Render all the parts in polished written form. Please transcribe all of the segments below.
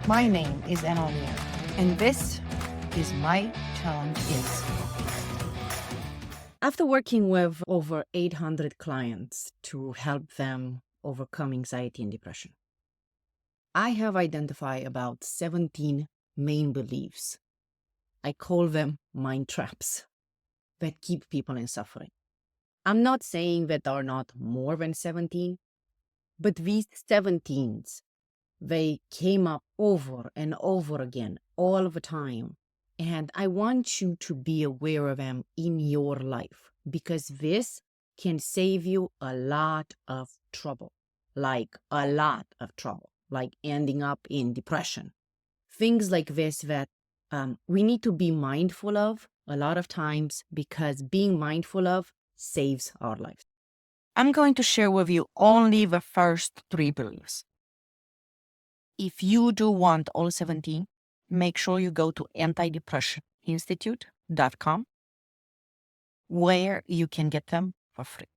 My name is Enolia, and this is My Challenge Is. After working with over 800 clients to help them overcome anxiety and depression, I have identified about 17 main beliefs. I call them mind traps that keep people in suffering. I'm not saying that there are not more than 17, but these 17s, they came up over and over again all the time. And I want you to be aware of them in your life because this can save you a lot of trouble, like ending up in depression. Things like this that we need to be mindful of a lot of times because being mindful of saves our lives. I'm going to share with you only the first 3 beliefs. If you do want all 17, make sure you go to antidepressioninstitute.com where you can get them for free.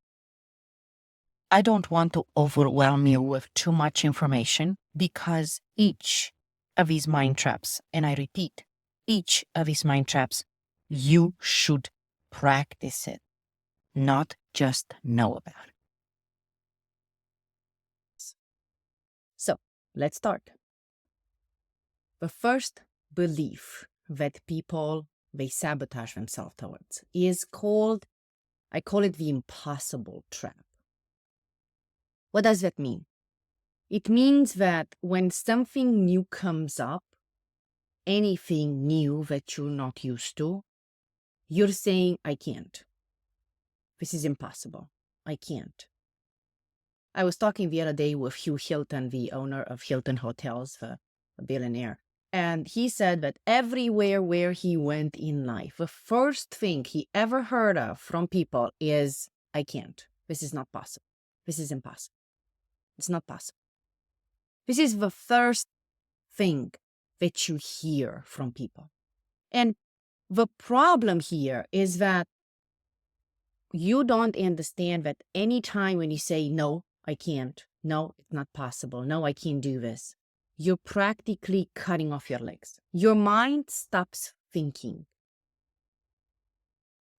I don't want to overwhelm you with too much information because each of these mind traps, and I repeat, each of these mind traps, you should practice it, not just know about it. So let's start. The first belief that people, they sabotage themselves towards is called, I call it the impossible trap. What does that mean? It means that when something new comes up, anything new that you're not used to, you're saying, I can't. This is impossible. I can't. I was talking the other day with Hugh Hilton, the owner of Hilton Hotels, a billionaire. And he said that everywhere where he went in life, the first thing he ever heard of from people is, I can't. This is not possible. This is impossible. It's not possible. This is the first thing that you hear from people. And the problem here is that you don't understand that any time when you say, no, I can't, no, it's not possible, no, I can't do this, you're practically cutting off your legs. Your mind stops thinking.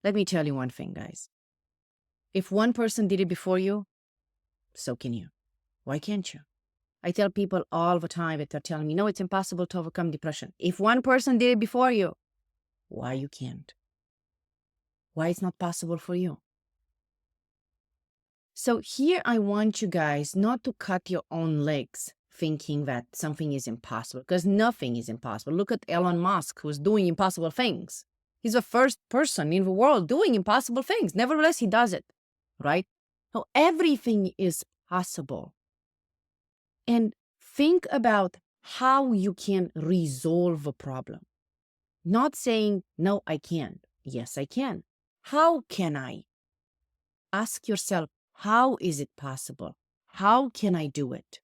Let me tell you one thing, guys. If one person did it before you, so can you. Why can't you? I tell people all the time that they're telling me, no, it's impossible to overcome depression. If one person did it before you, why you can't? Why it's not possible for you? So here I want you guys not to cut your own legs thinking that something is impossible, because nothing is impossible. Look at Elon Musk, who's doing impossible things. He's the first person in the world doing impossible things. Nevertheless, he does it, right? So everything is possible. And think about how you can resolve a problem. Not saying, no, I can't. Yes, I can. How can I? Ask yourself, how is it possible? How can I do it?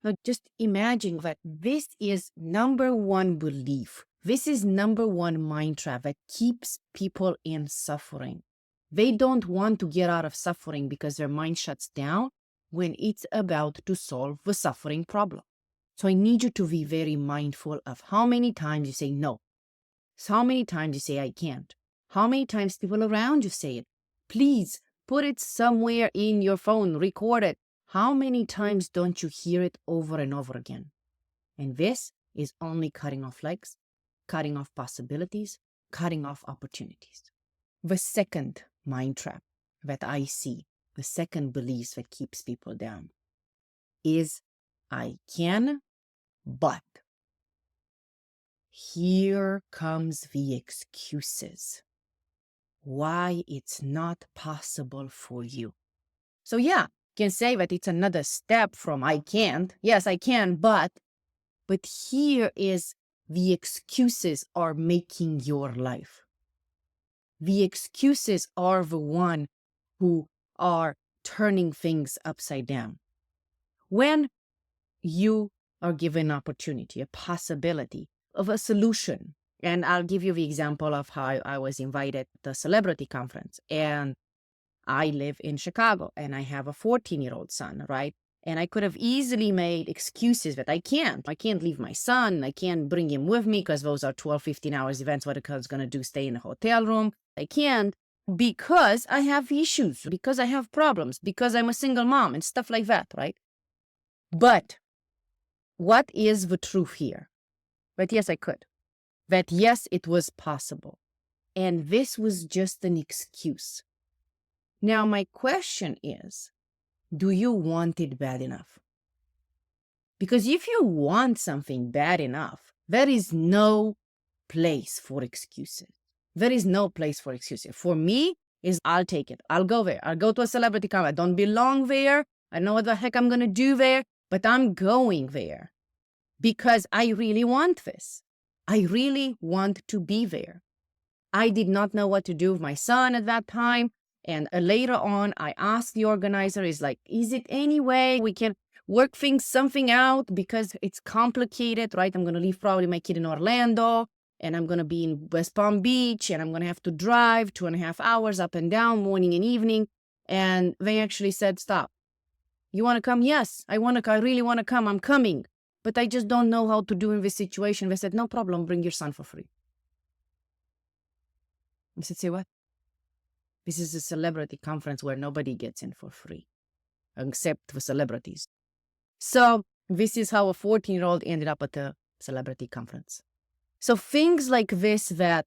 Now, just imagine that this is number one belief. This is number one mind trap that keeps people in suffering. They don't want to get out of suffering because their mind shuts down when it's about to solve the suffering problem. So I need you to be very mindful of how many times you say no. How many times you say I can't. How many times people around you say it. Please put it somewhere in your phone, record it. How many times don't you hear it over and over again? And this is only cutting off legs, cutting off possibilities, cutting off opportunities. The second mind trap that I see, the second belief that keeps people down, is I can, but. Here comes the excuses. Why it's not possible for you. So yeah, you can say that it's another step from I can't. Yes, I can, but here is the excuses are making your life. The excuses are the one who are turning things upside down. When you are given an opportunity, a possibility of a solution, and I'll give you the example of how I was invited to the celebrity conference, and I live in Chicago, and I have a 14-year-old son, right? And I could have easily made excuses that I can't. I can't leave my son. I can't bring him with me because those are 12, 15 hours events. What a kid's going to do, stay in a hotel room. I can't because I have issues, because I have problems, because I'm a single mom and stuff like that, right? But what is the truth here? But yes, I could. That yes, it was possible. And this was just an excuse. Now, my question is, do you want it bad enough? Because if you want something bad enough, there is no place for excuses. There is no place for excuses. For me, I'll take it. I'll go there. I'll go to a celebrity con. I don't belong there. I don't know what the heck I'm going to do there, but I'm going there because I really want this. I really want to be there. I did not know what to do with my son at that time. And later on, I asked the organizer, is it any way we can work something out because it's complicated, right? I'm going to leave probably my kid in Orlando and I'm going to be in West Palm Beach and I'm going to have to drive 2.5 hours up and down, morning and evening. And they actually said, stop. You want to come? Yes, I really want to come. I'm coming. But I just don't know how to do in this situation. They said, no problem, bring your son for free. I said, say what? This is a celebrity conference where nobody gets in for free, except for celebrities. So this is how a 14-year-old ended up at the celebrity conference. So things like this that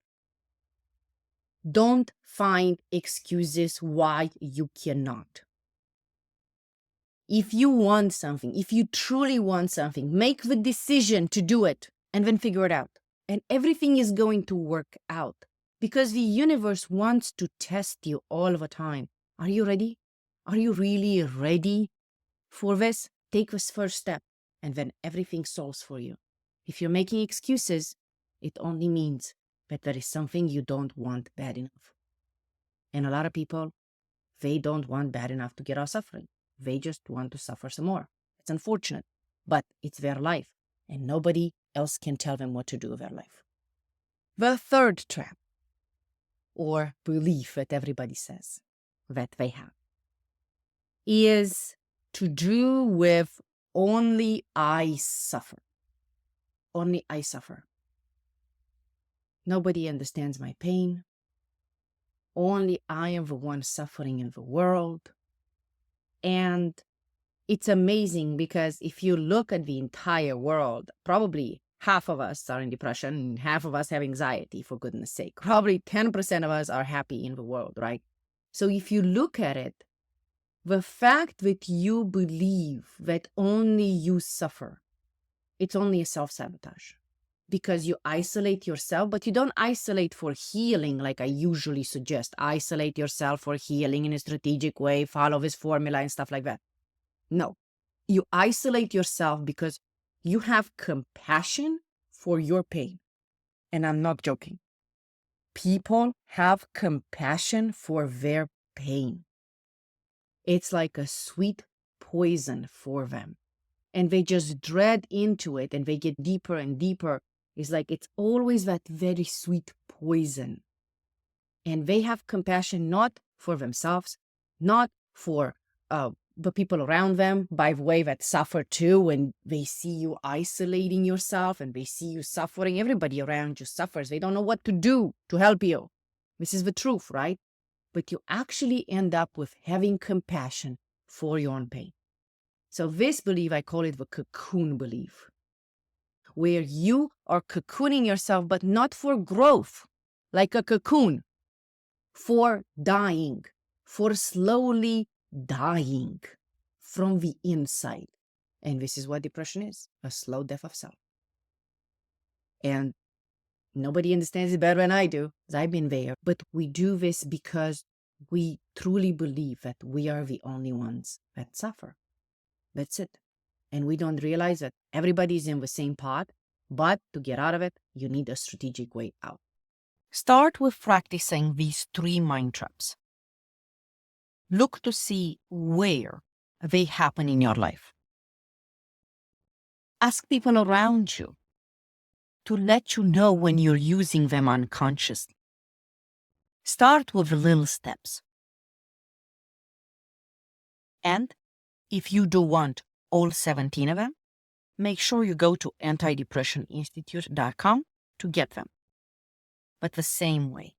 don't find excuses why you cannot. If you want something, if you truly want something, make the decision to do it and then figure it out. And everything is going to work out because the universe wants to test you all the time. Are you ready? Are you really ready for this? Take this first step and then everything solves for you. If you're making excuses, it only means that there is something you don't want bad enough. And a lot of people, they don't want bad enough to get out suffering. They just want to suffer some more. It's unfortunate, but it's their life and nobody else can tell them what to do with their life. The third trap or belief that everybody says that they have is to do with only I suffer. Only I suffer. Nobody understands my pain. Only I am the one suffering in the world. And it's amazing because if you look at the entire world, probably half of us are in depression and half of us have anxiety, for goodness sake. Probably 10% of us are happy in the world, right? So if you look at it, the fact that you believe that only you suffer, it's only a self-sabotage. Because you isolate yourself, but you don't isolate for healing like I usually suggest. Isolate yourself for healing in a strategic way, follow this formula and stuff like that. No, you isolate yourself because you have compassion for your pain. And I'm not joking. People have compassion for their pain. It's like a sweet poison for them. And they just dread into it and they get deeper and deeper. It's like it's always that very sweet poison. And they have compassion not for themselves, not for the people around them, by the way, that suffer too. When they see you isolating yourself and they see you suffering, everybody around you suffers. They don't know what to do to help you. This is the truth, right? But you actually end up with having compassion for your own pain. So this belief, I call it the cocoon belief, where you are cocooning yourself, but not for growth, like a cocoon, for dying, for slowly dying from the inside. And this is what depression is, a slow death of self. And nobody understands it better than I do, because I've been there. But we do this because we truly believe that we are the only ones that suffer. That's it. And we don't realize that everybody's in the same pot, but to get out of it, you need a strategic way out. Start with practicing these 3 mind traps. Look to see where they happen in your life. Ask people around you to let you know when you're using them unconsciously. Start with little steps. And if you do want all 17 of them, make sure you go to antidepressioninstitute.com to get them. But the same way,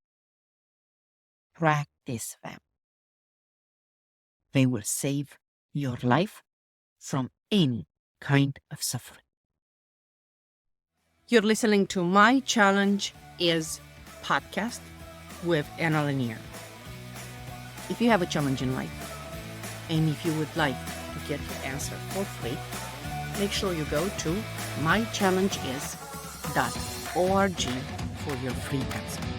practice them. They will save your life from any kind of suffering. You're listening to My Challenge Is podcast with Anna Lanier. If you have a challenge in life, and if you would like to get your answer for free, make sure you go to mychallengeis.org for your free answer.